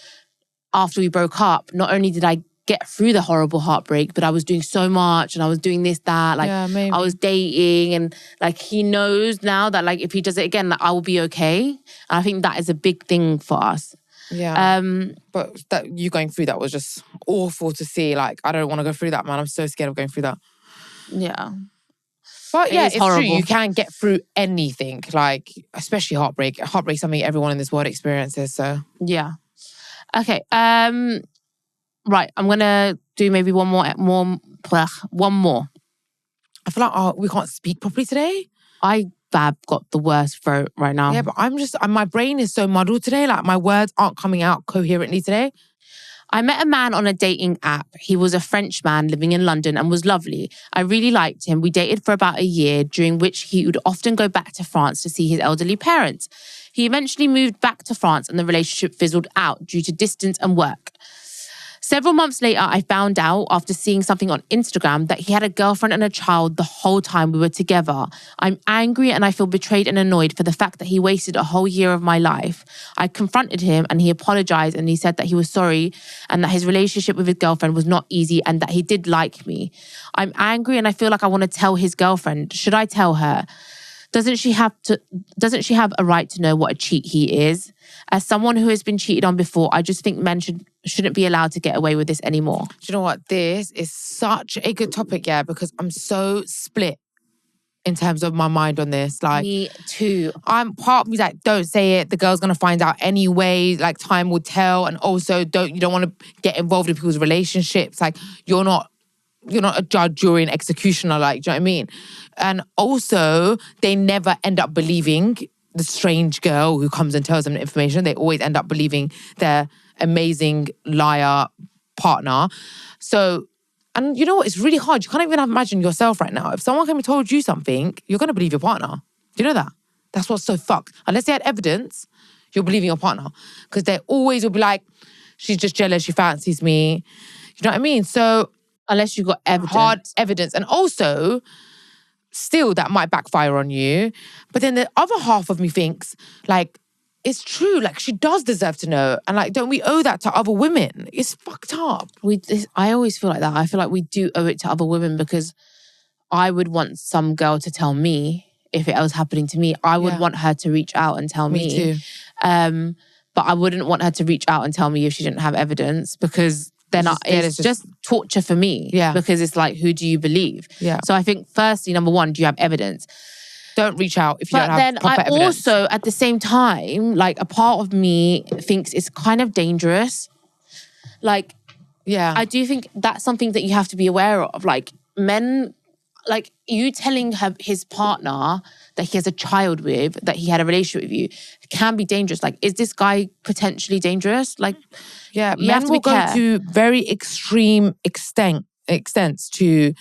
after we broke up, not only did I get through the horrible heartbreak, but I was doing so much and I was doing this, that, like I was dating, and like he knows now that like if he does it again, that I will be okay. And I think that is a big thing for us. Yeah. But that you going through that was just awful to see. Like, I don't want to go through that, man. I'm so scared of going through that. Yeah. But yeah, it's horrible. True. You can get through anything, like especially heartbreak. Heartbreak's something everyone in this world experiences. So yeah. Okay. Right. I'm gonna do maybe one more. I feel like we can't speak properly today. I've got the worst throat right now. Yeah, but my brain is so muddled today. Like my words aren't coming out coherently today. I met a man on a dating app. He was a French man living in London and was lovely. I really liked him. We dated for about a year, during which he would often go back to France to see his elderly parents. He eventually moved back to France and the relationship fizzled out due to distance and work. Several months later, I found out after seeing something on Instagram that he had a girlfriend and a child the whole time we were together. I'm angry and I feel betrayed and annoyed for the fact that he wasted a whole year of my life. I confronted him and he apologized and he said that he was sorry and that his relationship with his girlfriend was not easy and that he did like me. I'm angry and I feel like I want to tell his girlfriend. Should I tell her? Doesn't she have a right to know what a cheat he is? As someone who has been cheated on before, I just think men shouldn't be allowed to get away with this anymore. Do you know what? This is such a good topic, yeah, because I'm so split in terms of my mind on this. Like, me too. I'm part of me like, don't say it. The girl's gonna find out anyway. Like, time will tell. And also, you don't want to get involved in people's relationships. Like, you're not a judge, jury, and executioner. Like, do you know what I mean? And also, they never end up believing the strange girl who comes and tells them the information. They always end up believing their amazing liar partner. So, and you know what? It's really hard. You can't even imagine yourself right now. If someone came and told you something, you're going to believe your partner. Do you know that? That's what's so fucked. Unless they had evidence, you're believing your partner. Because they always will be like, she's just jealous, she fancies me. You know what I mean? So, unless you got evidence. Hard evidence. And also, still that might backfire on you. But then the other half of me thinks, like, it's true. Like, she does deserve to know. And like, don't we owe that to other women? It's fucked up. I always feel like that. I feel like we do owe it to other women, because I would want some girl to tell me if it was happening to me. I would want her to reach out and tell me. Me too. But I wouldn't want her to reach out and tell me if she didn't have evidence, because then it's just torture for me. Yeah. Because it's like, who do you believe? Yeah. So I think firstly, number one, do you have evidence? Don't reach out if you don't have proper evidence. But then I also, at the same time, like a part of me thinks it's kind of dangerous. Like, yeah, I do think that's something that you have to be aware of. Like, men, like you telling his partner that he has a child with, that he had a relationship with you, can be dangerous. Like, is this guy potentially dangerous? Like, yeah, men will go to very extreme extents to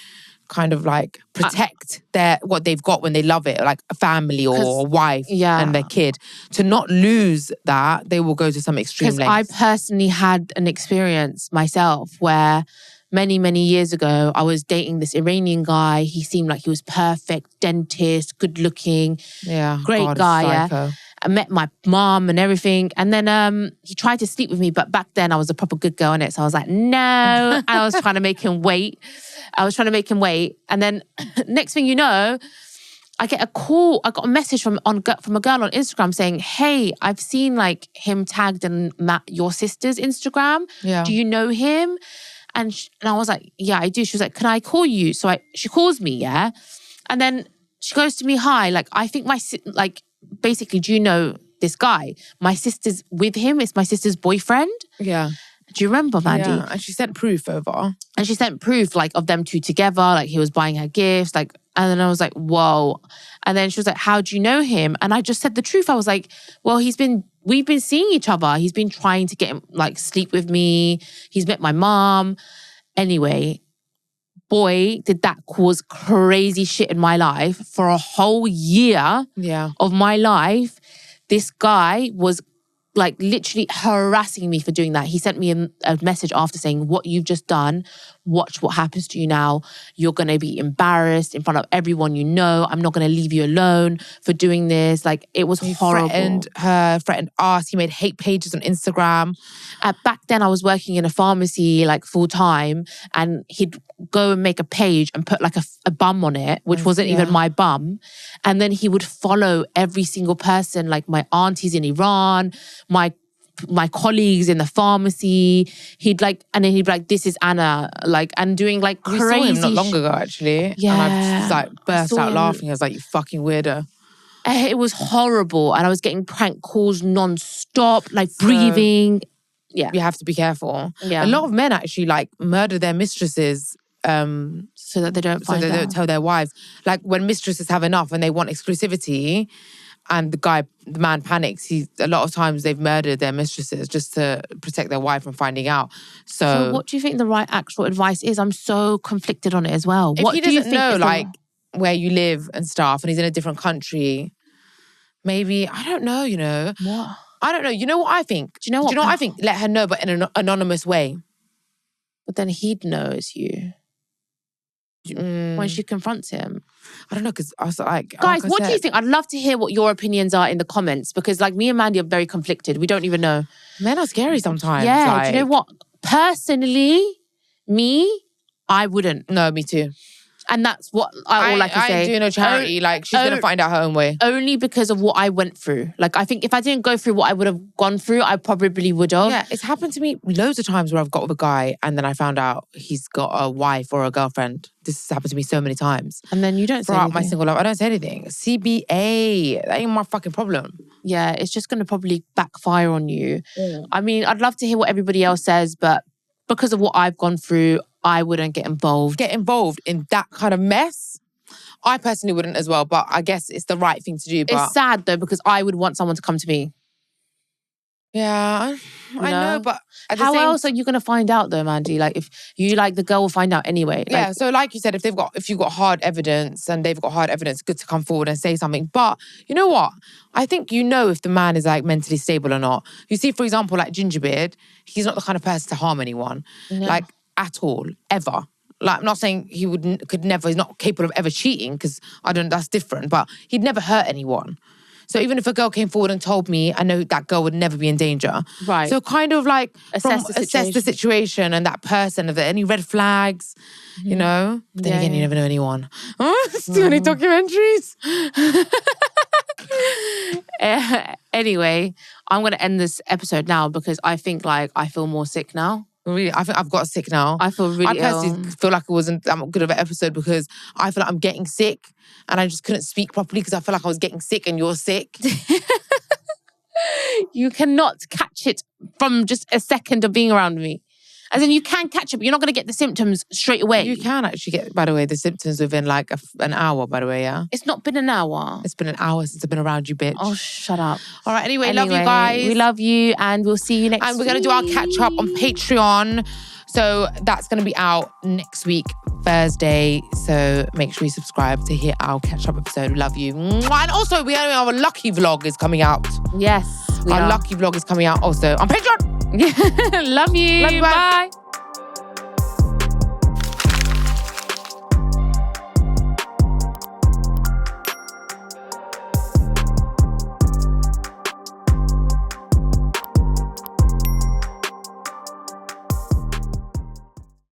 kind of like protect what they've got when they love it, like a family or a wife and their kid. To not lose that, they will go to some extreme lengths. I personally had an experience myself where many, many years ago, I was dating this Iranian guy. He seemed like he was perfect, dentist, good looking, great guy. I met my mom and everything. And then he tried to sleep with me. But back then I was a proper good girl in it. So I was like, no. I was trying to make him wait. And then next thing you know, I get a call. I got a message from a girl on Instagram saying, hey, I've seen like him tagged in your sister's Instagram. Yeah. Do you know him? And I was like, yeah, I do. She was like, can I call you? So she calls me, yeah? And then she goes to me, hi. Like, I think basically, do you know this guy? My sister's with him. It's my sister's boyfriend. Yeah. Do you remember, Mandy? Yeah, and she sent proof over. And she sent proof like of them two together. Like he was buying her gifts. Like, and then I was like, whoa. And then she was like, how do you know him? And I just said the truth. I was like, well, we've been seeing each other. He's been trying to get him like sleep with me. He's met my mom. Anyway, boy, did that cause crazy shit in my life. For a whole year of my life, this guy was like literally harassing me for doing that. He sent me a message after saying, what you've just done, watch what happens to you now. You're going to be embarrassed in front of everyone you know. I'm not going to leave you alone for doing this. Like, it was horrible. Threatened us. He made hate pages on Instagram. Back then, I was working in a pharmacy like full time, and he'd go and make a page and put like a bum on it, which wasn't even my bum. And then he would follow every single person, like my aunties in Iran, my colleagues in the pharmacy. He'd be like, this is Anna, like, and doing like crazy. We saw him not long ago, actually. Yeah. And I just like burst out laughing. I was like, you fucking weirdo. It was horrible. And I was getting prank calls non-stop, like breathing. Yeah. You have to be careful. Yeah. A lot of men actually like murder their mistresses so that they don't find out. They don't tell their wives. Like when mistresses have enough and they want exclusivity, and the man panics. A lot of times they've murdered their mistresses just to protect their wife from finding out. So what do you think the right actual advice is? I'm so conflicted on it as well. If he doesn't know like where you live and stuff, and he's in a different country, maybe, I don't know, you know. What? I don't know. You know what I think? Do you know what I think? Let her know, but in an anonymous way. But then he'd know it's you. When she confronts him. I don't know, because I was like... Guys, what do you think? I'd love to hear what your opinions are in the comments, because like me and Mandy are very conflicted. We don't even know. Men are scary sometimes. Yeah, like... do you know what? Personally, I wouldn't. No, me too. And that's what all I can say. I ain't doing no charity. Like, she's going to find out her own way. Only because of what I went through. Like, I think if I didn't go through what I would have gone through, I probably would have. Yeah, it's happened to me loads of times where I've got with a guy and then I found out he's got a wife or a girlfriend. This has happened to me so many times. And then you don't say anything. Throughout my single life, I don't say anything. CBA, that ain't my fucking problem. Yeah, it's just going to probably backfire on you. Yeah. I mean, I'd love to hear what everybody else says, but because of what I've gone through, I wouldn't get involved. Get involved in that kind of mess? I personally wouldn't as well, but I guess it's the right thing to do. But it's sad though, because I would want someone to come to me. Yeah, I know, but how else are you going to find out though, Mandy? Like if you like the girl will find out anyway. Like, yeah, so like you said, if you've got hard evidence and they've got hard evidence, it's good to come forward and say something. But you know what? I think you know if the man is like mentally stable or not. You see, for example, like Gingerbeard, he's not the kind of person to harm anyone, like at all, ever. Like I'm not saying he could never. He's not capable of ever cheating because that's different. But he'd never hurt anyone. So even if a girl came forward and told me, I know that girl would never be in danger. Right. So kind of like assess the situation and that person. Are there any red flags? You know? But then again, you never know anyone. Too many documentaries. Anyway, I'm going to end this episode now because I think like I feel more sick now. Really, I think I've got sick now. I feel really I personally feel like it wasn't that good of an episode because I feel like I'm getting sick and I just couldn't speak properly because I feel like I was getting sick and you're sick. You cannot catch it from just a second of being around me. As in, you can catch it, but you're not going to get the symptoms straight away. You can actually get, by the way, the symptoms within like an hour, by the way, yeah? It's not been an hour. It's been an hour since I've been around you, bitch. Oh, shut up. All right, anyway, love you guys. We love you and we'll see you next week. And we're going to do our catch up on Patreon. So that's going to be out next week, Thursday. So make sure you subscribe to hear our catch-up episode. Love you. And also, our lucky vlog is coming out. Yes, our lucky vlog is coming out also on Patreon. Love you. Love you. Bye.